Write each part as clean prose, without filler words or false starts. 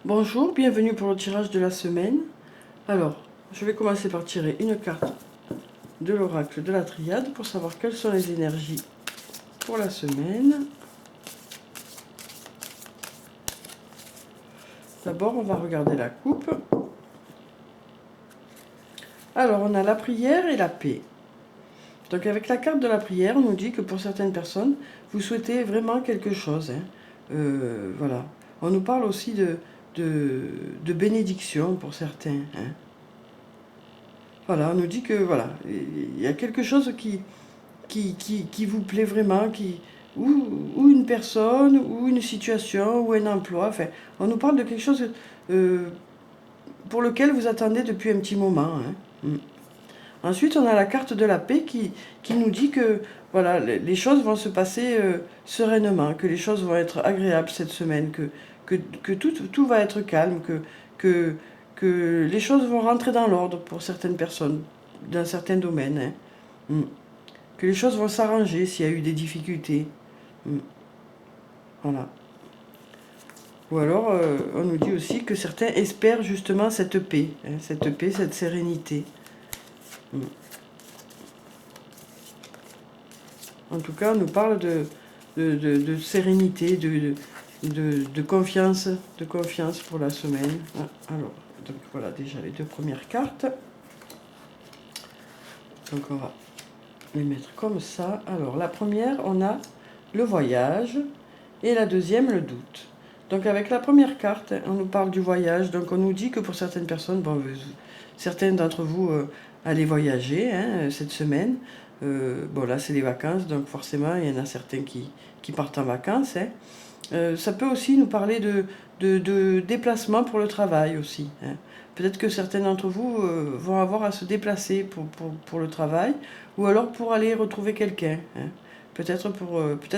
Bonjour, bienvenue pour le tirage de la semaine. Alors, je vais commencer par tirer une carte de l'oracle de la triade pour savoir quelles sont les énergies pour la semaine. D'abord, on va regarder la coupe. Alors, on a la prière et la paix. Donc, avec la carte de la prière, on nous dit que pour certaines personnes, vous souhaitez vraiment quelque chose. Voilà. On nous parle aussi de bénédiction pour certains. Voilà, on nous dit que voilà, il y a quelque chose qui vous plaît vraiment, ou une personne, ou une situation, ou un emploi. Enfin, on nous parle de quelque chose euh, pour lequel vous attendez depuis un petit moment. Ensuite, on a la carte de la paix qui nous dit que voilà, les choses vont se passer sereinement, que les choses vont être agréables cette semaine, que tout va être calme, que, que les choses vont rentrer dans l'ordre pour certaines personnes, dans certains domaines. Que les choses vont s'arranger s'il y a eu des difficultés. Voilà. Ou alors, on nous dit aussi que certains espèrent justement cette paix, cette sérénité. En tout cas, on nous parle de sérénité, de confiance pour la semaine. Alors, donc voilà déjà les deux premières cartes. Donc on va les mettre comme ça. Alors la première, on a le voyage et la deuxième, le doute. Donc avec la première carte, on nous parle du voyage. Donc on nous dit que pour certaines personnes, bon, certains d'entre vous allez voyager cette semaine. Bon là c'est les vacances, donc forcément il y en a certains qui partent en vacances. Ça peut aussi nous parler de déplacement pour le travail aussi. Peut-être que certains d'entre vous vont avoir à se déplacer pour le travail, ou alors pour aller retrouver quelqu'un. Peut-être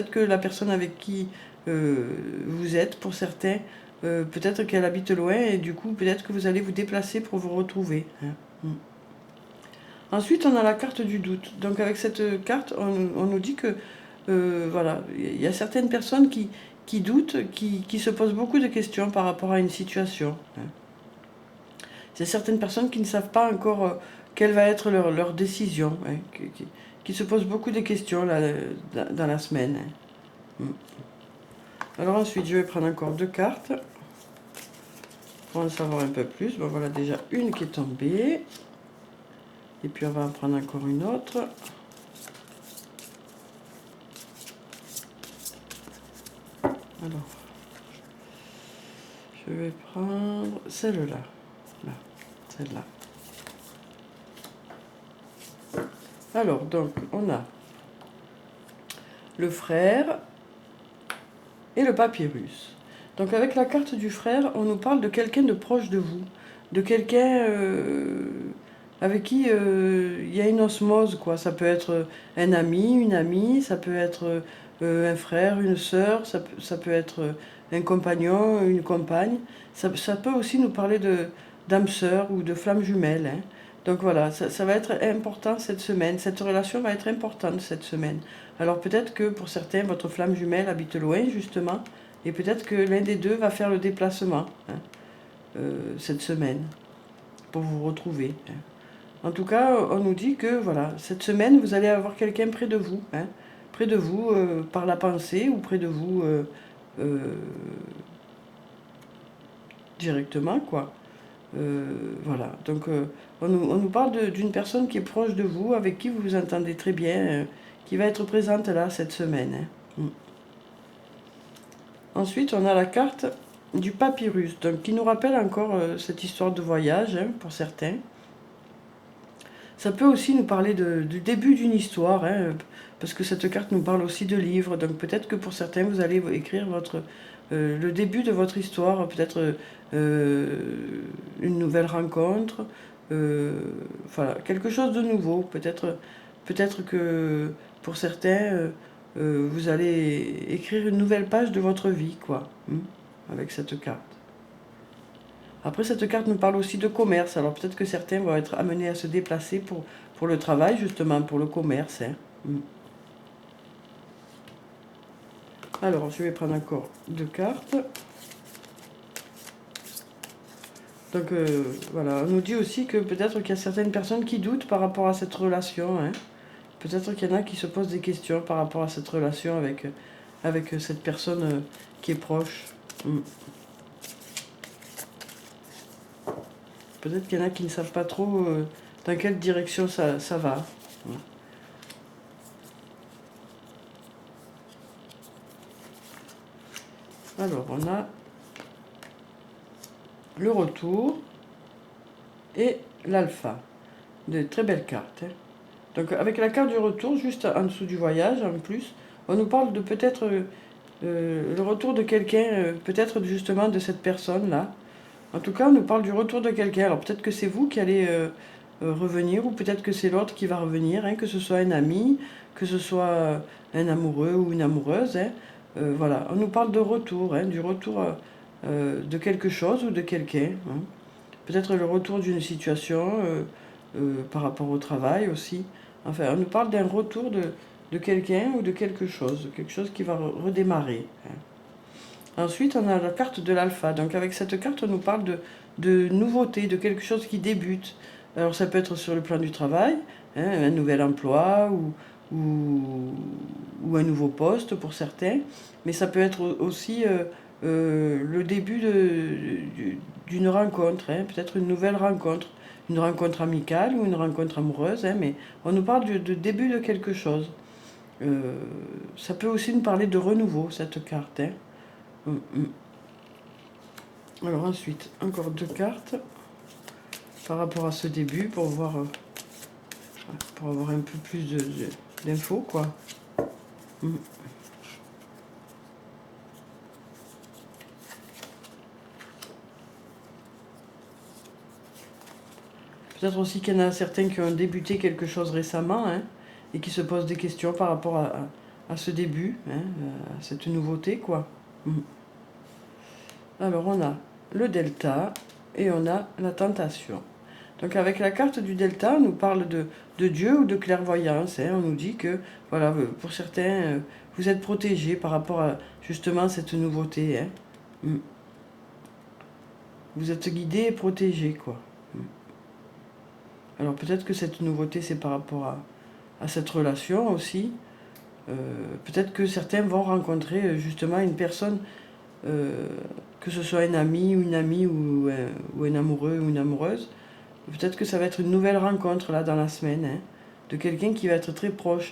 que la personne avec qui vous êtes, pour certains, peut-être qu'elle habite loin, et du coup peut-être que vous allez vous déplacer pour vous retrouver. Ensuite, on a la carte du doute. Donc avec cette carte, on nous dit que voilà, il y a certaines personnes qui doutent, qui se posent beaucoup de questions par rapport à une situation. Il y a certaines personnes qui ne savent pas encore quelle va être leur décision, qui se posent beaucoup de questions là, dans la semaine. Alors ensuite, je vais prendre encore deux cartes pour en savoir un peu plus. Bon, voilà déjà une qui est tombée. Et puis on va en prendre encore une autre. Alors, je vais prendre celle-là. Là, celle-là. Alors, donc, on a le frère et le papyrus. Donc, avec la carte du frère, on nous parle de quelqu'un de proche de vous, de quelqu'un avec qui il y a une osmose, quoi. Ça peut être un ami, une amie, ça peut être un frère, une sœur, ça peut être un compagnon, une compagne. Ça peut aussi nous parler d'âme sœur ou de flamme jumelle. Donc voilà, ça va être important cette semaine. Cette relation va être importante cette semaine. Alors peut-être que pour certains, votre flamme jumelle habite loin, justement, et peut-être que l'un des deux va faire le déplacement cette semaine pour vous retrouver. En tout cas, on nous dit que voilà, cette semaine, vous allez avoir quelqu'un près de vous par la pensée ou près de vous euh, directement, quoi. Voilà, donc on nous parle d'une personne qui est proche de vous, avec qui vous vous entendez très bien, qui va être présente là cette semaine. Ensuite, on a la carte du papyrus, donc qui nous rappelle encore cette histoire de voyage pour certains. Ça peut aussi nous parler du début d'une histoire, parce que cette carte nous parle aussi de livres. Donc peut-être que pour certains, vous allez écrire le début de votre histoire, peut-être une nouvelle rencontre, voilà, quelque chose de nouveau. Peut-être que pour certains, vous allez écrire une nouvelle page de votre vie, quoi, avec cette carte. Après, cette carte nous parle aussi de commerce. Alors peut-être que certains vont être amenés à se déplacer pour le travail, justement, pour le commerce. Alors, je vais prendre encore deux cartes. Donc voilà, on nous dit aussi que peut-être qu'il y a certaines personnes qui doutent par rapport à cette relation. Hein. Peut-être qu'il y en a qui se posent des questions par rapport à cette relation avec cette personne qui est proche. Mm. Peut-être qu'il y en a qui ne savent pas trop dans quelle direction ça va. Mm. Alors, on a le retour et l'alpha. De très belles cartes. Hein. Donc, avec la carte du retour, juste en dessous du voyage, en plus, on nous parle de peut-être le retour de quelqu'un, peut-être justement de cette personne-là. En tout cas, on nous parle du retour de quelqu'un. Alors, peut-être que c'est vous qui allez revenir, ou peut-être que c'est l'autre qui va revenir, hein, que ce soit un ami, que ce soit un amoureux ou une amoureuse. Hein. Voilà, on nous parle de retour, hein, du retour de quelque chose ou de quelqu'un. Hein. Peut-être le retour d'une situation par rapport au travail aussi. Enfin, on nous parle d'un retour de quelqu'un ou de quelque chose qui va redémarrer. Hein. Ensuite, on a la carte de l'alpha. Donc avec cette carte, on nous parle de nouveauté, de quelque chose qui débute. Alors ça peut être sur le plan du travail, hein, un nouvel emploi ou un nouveau poste pour certains, mais ça peut être aussi le début d'une rencontre, hein, peut-être une rencontre amicale ou une rencontre amoureuse, hein, mais on nous parle de début de quelque chose. Ça peut aussi nous parler de renouveau, cette carte. Hein. Alors ensuite, encore 2 cartes par rapport à ce début pour voir, pour avoir un peu plus d'infos, quoi. Peut-être aussi qu'il y en a certains qui ont débuté quelque chose récemment, hein, et qui se posent des questions par rapport à ce début, hein, à cette nouveauté, quoi. Alors on a le delta et on a la tentation. Donc avec la carte du delta, on nous parle de Dieu ou de clairvoyance. Hein. On nous dit que, voilà, pour certains, vous êtes protégés par rapport à justement cette nouveauté. Hein. Vous êtes guidés et protégés, quoi. Alors peut-être que cette nouveauté, c'est par rapport à cette relation aussi. Peut-être que certains vont rencontrer justement une personne, que ce soit un ami ou une amie ou un amoureux ou une amoureuse. Peut-être que ça va être une nouvelle rencontre là dans la semaine, hein, de quelqu'un qui va être très proche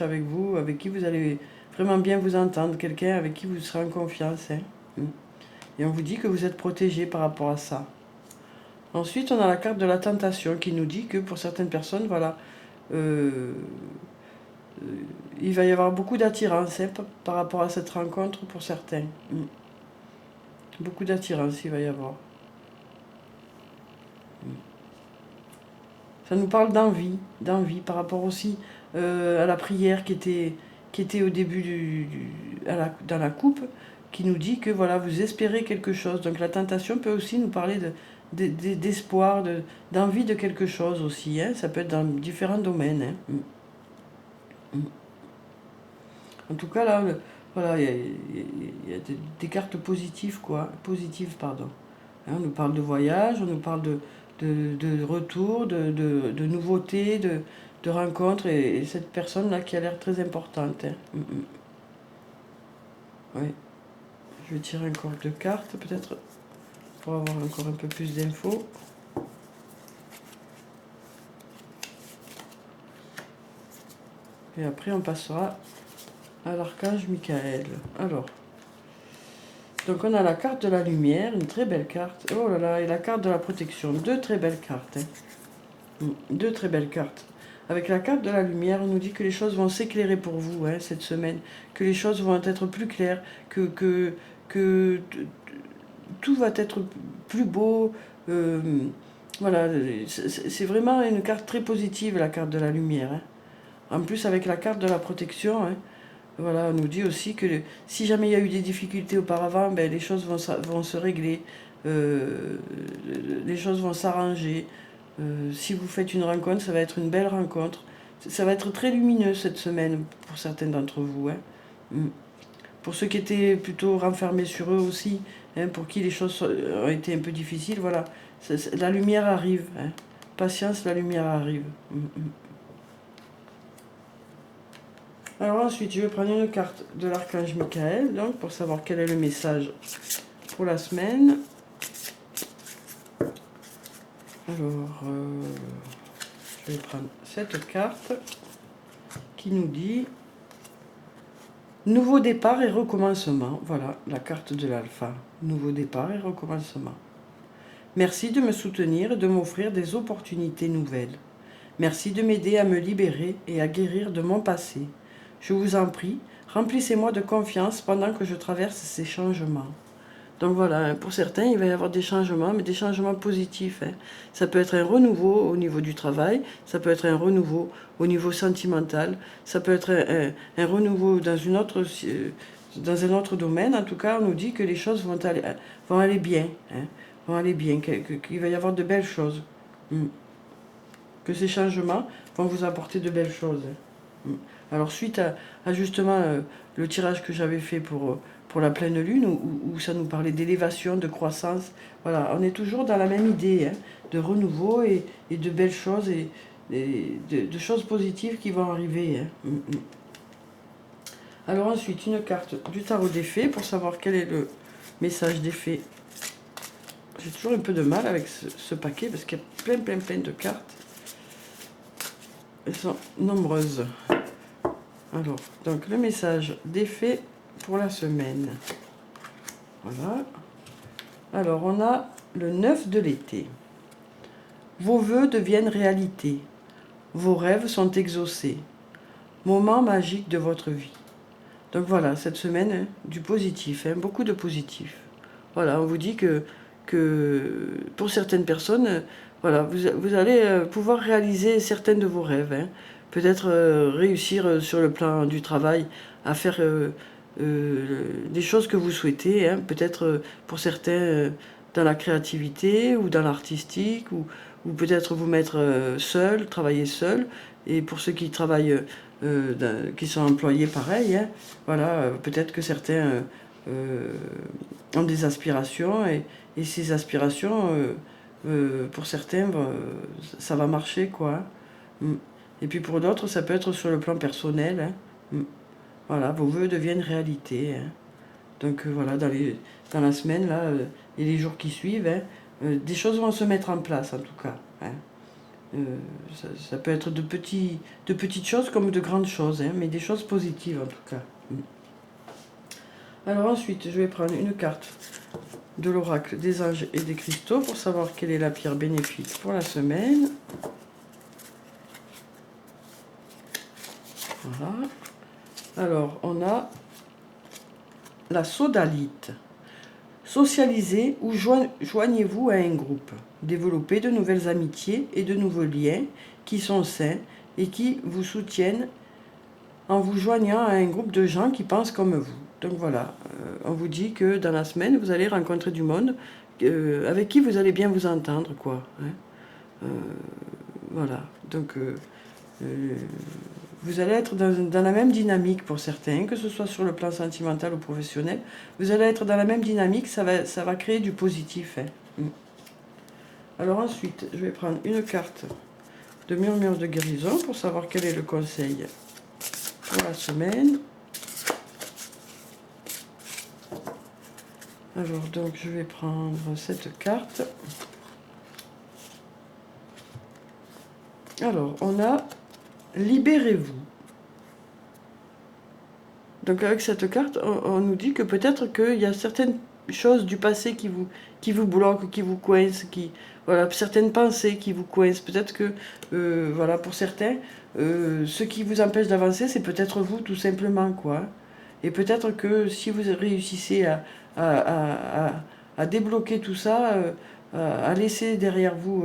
avec vous, avec qui vous allez vraiment bien vous entendre, quelqu'un avec qui vous serez en confiance. Hein. Et on vous dit que vous êtes protégé par rapport à ça. Ensuite, on a la carte de la tentation qui nous dit que pour certaines personnes, voilà, il va y avoir beaucoup d'attirance, hein, par rapport à cette rencontre pour certains. Beaucoup d'attirance, il va y avoir. Ça nous parle d'envie par rapport aussi à la prière qui était au début dans la coupe, qui nous dit que voilà, vous espérez quelque chose. Donc la tentation peut aussi nous parler d'espoir, d'envie de quelque chose aussi. Hein. Ça peut être dans différents domaines. Hein. En tout cas, là, voilà, il y a des cartes positives, quoi. Positives, pardon. Hein, on nous parle de voyage, on nous parle de retour, de nouveautés, de rencontres, et cette personne-là qui a l'air très importante. Hein. Oui. Je vais tirer encore 2 cartes, peut-être, pour avoir encore un peu plus d'infos. Et après, on passera à l'archange Michael. Alors, donc on a la carte de la lumière, une très belle carte. Oh là là, et la carte de la protection. 2 très belles cartes. Hein. 2 très belles cartes. Avec la carte de la lumière, on nous dit que les choses vont s'éclairer pour vous, hein, cette semaine. Que les choses vont être plus claires, que tout va être plus beau. Voilà, c'est vraiment une carte très positive, la carte de la lumière. Hein. En plus, avec la carte de la protection, hein, voilà, on nous dit aussi que si jamais il y a eu des difficultés auparavant, ben, les choses vont se régler, les choses vont s'arranger. Si vous faites une rencontre, ça va être une belle rencontre. Ça va être très lumineux cette semaine pour certains d'entre vous. Hein. Pour ceux qui étaient plutôt renfermés sur eux aussi, hein, pour qui les choses ont été un peu difficiles, voilà, la lumière arrive. Hein. Patience, la lumière arrive. Alors ensuite, je vais prendre une carte de l'archange Michael, donc pour savoir quel est le message pour la semaine. Alors, je vais prendre cette carte qui nous dit nouveau départ et recommencement. Voilà, la carte de l'alpha. Nouveau départ et recommencement. Merci de me soutenir et de m'offrir des opportunités nouvelles. Merci de m'aider à me libérer et à guérir de mon passé. Je vous en prie, remplissez-moi de confiance pendant que je traverse ces changements. Donc voilà, pour certains, il va y avoir des changements, mais des changements positifs. Hein. Ça peut être un renouveau au niveau du travail, ça peut être un renouveau au niveau sentimental, ça peut être un renouveau dans dans un autre domaine. En tout cas, on nous dit que les choses vont aller bien. Hein, vont aller bien, qu'il va y avoir de belles choses. Que ces changements vont vous apporter de belles choses. Hein. Alors suite à justement le tirage que j'avais fait pour la pleine lune, où ça nous parlait d'élévation, de croissance, voilà, on est toujours dans la même idée, hein, de renouveau et de belles choses et de choses positives qui vont arriver. Hein. Alors ensuite, une carte du tarot des fées pour savoir quel est le message des fées. J'ai toujours un peu de mal avec ce paquet parce qu'il y a plein de cartes. Elles sont nombreuses. Alors, donc le message des fées pour la semaine. Voilà. Alors, on a le 9 de l'été. Vos vœux deviennent réalité. Vos rêves sont exaucés. Moment magique de votre vie. Donc voilà, cette semaine, hein, du positif, hein, beaucoup de positif. Voilà, on vous dit que pour certaines personnes, voilà, vous allez pouvoir réaliser certains de vos rêves. Hein. Peut-être réussir sur le plan du travail à faire des choses que vous souhaitez. Hein. Peut-être pour certains dans la créativité ou dans l'artistique ou peut-être vous mettre seul, travailler seul. Et pour ceux qui travaillent, qui sont employés, pareil. Hein. Voilà, peut-être que certains ont des aspirations et ces aspirations, pour certains, ça va marcher, quoi. Et puis pour d'autres, ça peut être sur le plan personnel. Hein. Voilà, vos vœux deviennent réalité. Hein. Donc voilà, dans la semaine là, et les jours qui suivent, hein, des choses vont se mettre en place en tout cas. Hein. Ça peut être de petites choses comme de grandes choses, hein, mais des choses positives en tout cas. Alors ensuite, je vais prendre une carte de l'oracle des anges et des cristaux pour savoir quelle est la pierre bénéfique pour la semaine. Voilà. Alors, on a la sodalite. Socialisez ou joignez-vous à un groupe. Développez de nouvelles amitiés et de nouveaux liens qui sont sains et qui vous soutiennent en vous joignant à un groupe de gens qui pensent comme vous. Donc voilà, on vous dit que dans la semaine, vous allez rencontrer du monde avec qui vous allez bien vous entendre, quoi. Hein. Voilà, donc vous allez être dans la même dynamique pour certains, que ce soit sur le plan sentimental ou professionnel. Vous allez être dans la même dynamique, ça va créer du positif. Hein. Alors ensuite, je vais prendre une carte de murmure de guérison pour savoir quel est le conseil pour la semaine. Alors donc je vais prendre cette carte. Alors on a libérez-vous. Donc avec cette carte, on nous dit que peut-être qu'il y a certaines choses du passé qui vous bloquent, qui vous coincent, voilà, certaines pensées qui vous coincent. Peut-être que voilà, pour certains, ce qui vous empêche d'avancer, c'est peut-être vous tout simplement, quoi. Et peut-être que si vous réussissez à débloquer tout ça, à laisser derrière vous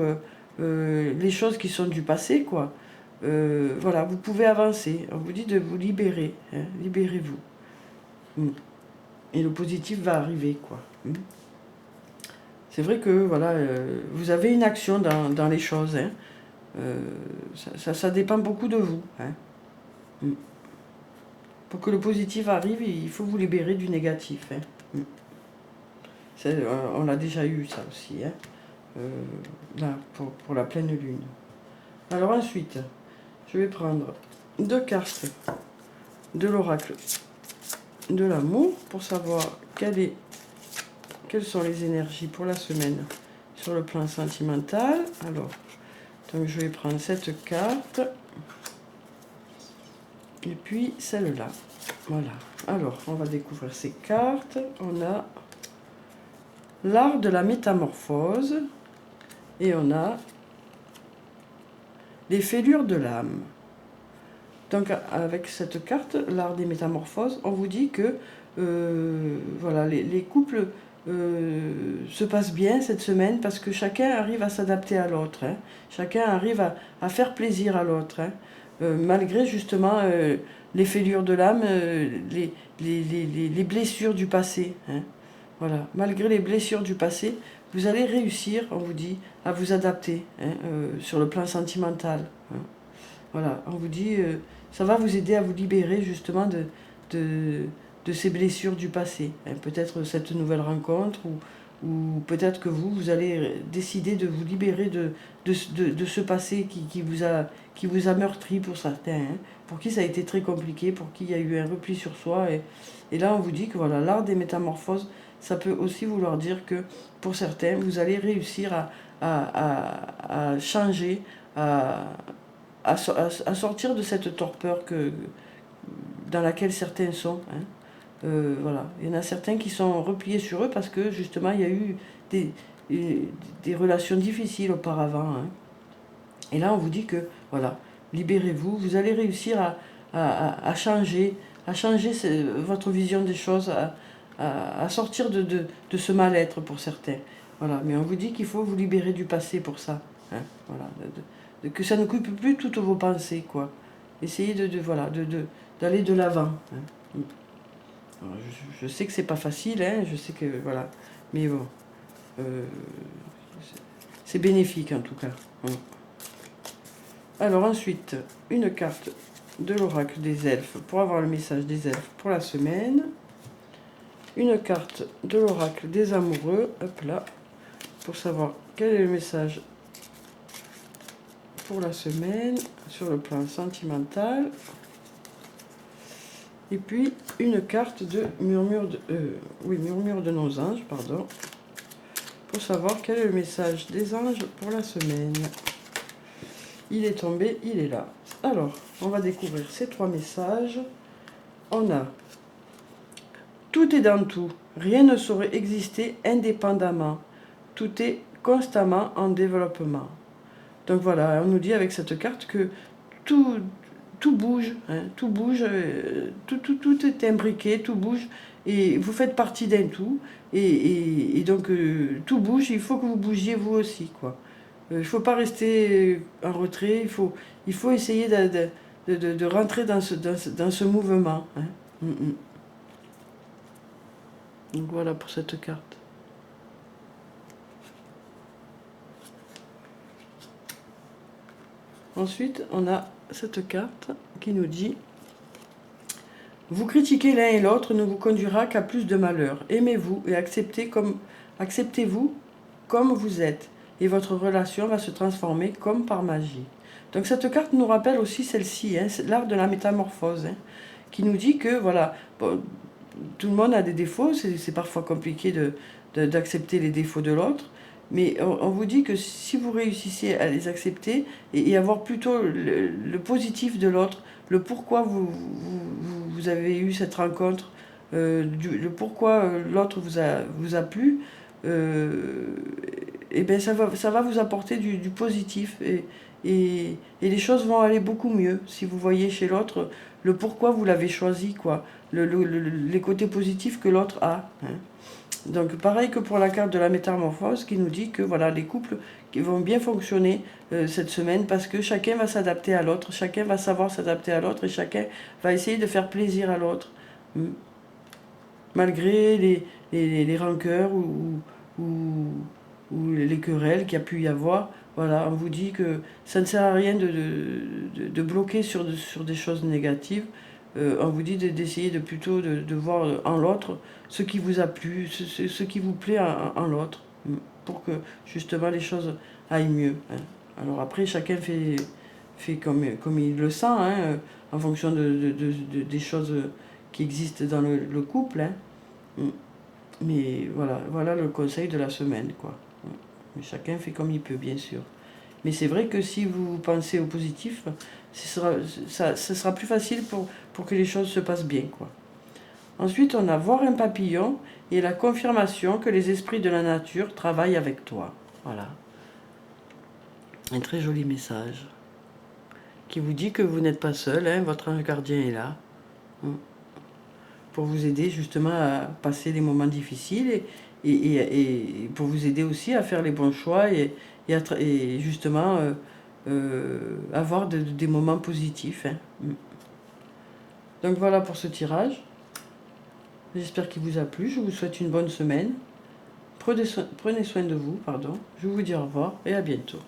les choses qui sont du passé, quoi. Voilà, vous pouvez avancer. On vous dit de vous libérer. Hein, libérez-vous. Et le positif va arriver, quoi. C'est vrai que voilà, vous avez une action dans les choses. Hein. Ça dépend beaucoup de vous. Hein. Pour que le positif arrive, il faut vous libérer du négatif. Hein. On l'a déjà eu ça aussi, hein, là, pour la pleine lune. Alors ensuite, je vais prendre 2 cartes de l'oracle de l'amour pour savoir quelles sont les énergies pour la semaine sur le plan sentimental. Alors, donc je vais prendre cette carte et puis celle-là. Voilà. Alors, on va découvrir ces cartes. On a l'art de la métamorphose et on a les fêlures de l'âme. Donc avec cette carte, l'art des métamorphoses, on vous dit que voilà, les couples se passent bien cette semaine parce que chacun arrive à s'adapter à l'autre. Hein. Chacun arrive à faire plaisir à l'autre. Hein. Malgré justement les fêlures de l'âme, les blessures du passé. Hein. Voilà. Malgré les blessures du passé, vous allez réussir, on vous dit, à vous adapter hein, sur le plan sentimental. Hein. Voilà, on vous dit, ça va vous aider à vous libérer justement de ces blessures du passé. Hein. Peut-être cette nouvelle rencontre ou peut-être que vous allez décider de vous libérer de ce passé qui vous a meurtri pour certains, hein. Pour qui ça a été très compliqué, pour qui il y a eu un repli sur soi. Et là, on vous dit que voilà, l'art des métamorphoses, ça peut aussi vouloir dire que pour certains, vous allez réussir à changer, à sortir de cette torpeur dans laquelle certains sont. Hein. Voilà. Il y en a certains qui sont repliés sur eux parce que justement il y a eu des relations difficiles auparavant. Hein. Et là on vous dit que voilà, libérez-vous, vous allez réussir à changer, votre vision des choses, à sortir de ce mal-être pour certains. Voilà. Mais on vous dit qu'il faut vous libérer du passé pour ça. Hein. Voilà. Que ça n'occupe plus toutes vos pensées, quoi. Essayez d'aller de l'avant. Hein. Je sais que c'est pas facile, hein, je sais que voilà, mais bon, c'est bénéfique en tout cas. Hein. Alors ensuite, une carte de l'oracle des elfes pour avoir le message des elfes pour la semaine. Une carte de l'oracle des amoureux, hop là, pour savoir quel est le message pour la semaine sur le plan sentimental. Et puis une carte de murmure de nos anges, pardon, pour savoir quel est le message des anges pour la semaine. Il est tombé, il est là. Alors, on va découvrir ces 3 messages. On a tout est dans tout, rien ne saurait exister indépendamment, tout est constamment en développement. Donc voilà, on nous dit avec cette carte que tout bouge, hein, tout bouge, tout est imbriqué, tout bouge, et vous faites partie d'un tout, et donc tout bouge, il faut que vous bougiez vous aussi, quoi. Il ne faut pas rester en retrait, il faut essayer de rentrer dans ce mouvement. Hein. Donc voilà pour cette carte. Ensuite, on a cette carte qui nous dit « Vous critiquer l'un et l'autre ne vous conduira qu'à plus de malheur. Aimez-vous et acceptez-vous comme vous êtes, et votre relation va se transformer comme par magie. » Donc cette carte nous rappelle aussi celle-ci, hein, l'art de la métamorphose, hein, qui nous dit que voilà, bon, tout le monde a des défauts, c'est parfois compliqué d'accepter les défauts de l'autre, mais on vous dit que si vous réussissez à les accepter et avoir plutôt le positif de l'autre, le pourquoi vous avez eu cette rencontre, le pourquoi l'autre vous a plu, et bien ça va vous apporter du positif et les choses vont aller beaucoup mieux si vous voyez chez l'autre le pourquoi vous l'avez choisi, quoi, les côtés positifs que l'autre a. Hein. Donc pareil que pour la carte de la métamorphose qui nous dit que voilà, les couples qui vont bien fonctionner cette semaine parce que chacun va s'adapter à l'autre, chacun va savoir s'adapter à l'autre et chacun va essayer de faire plaisir à l'autre. Malgré les rancœurs ou les querelles qu'il y a pu y avoir, voilà, on vous dit que ça ne sert à rien de bloquer sur des choses négatives. on vous dit d'essayer de plutôt de voir en l'autre ce qui vous a plu, ce qui vous plaît en l'autre, pour que justement les choses aillent mieux. Hein. Alors après, chacun fait comme il le sent, hein, en fonction des choses qui existent dans le couple. Hein. Mais voilà le conseil de la semaine, quoi. Mais chacun fait comme il peut, bien sûr. Mais c'est vrai que si vous pensez au positif, ce sera plus facile pour que les choses se passent bien, quoi. Ensuite, on a voir un papillon et la confirmation que les esprits de la nature travaillent avec toi. Voilà. Un très joli message qui vous dit que vous n'êtes pas seul, hein, votre ange gardien est là. Pour vous aider justement à passer les moments difficiles et pour vous aider aussi à faire les bons choix et justement avoir des moments positifs. Hein. Donc voilà pour ce tirage. J'espère qu'il vous a plu. Je vous souhaite une bonne semaine. Prenez soin de vous, pardon. Je vous dis au revoir et à bientôt.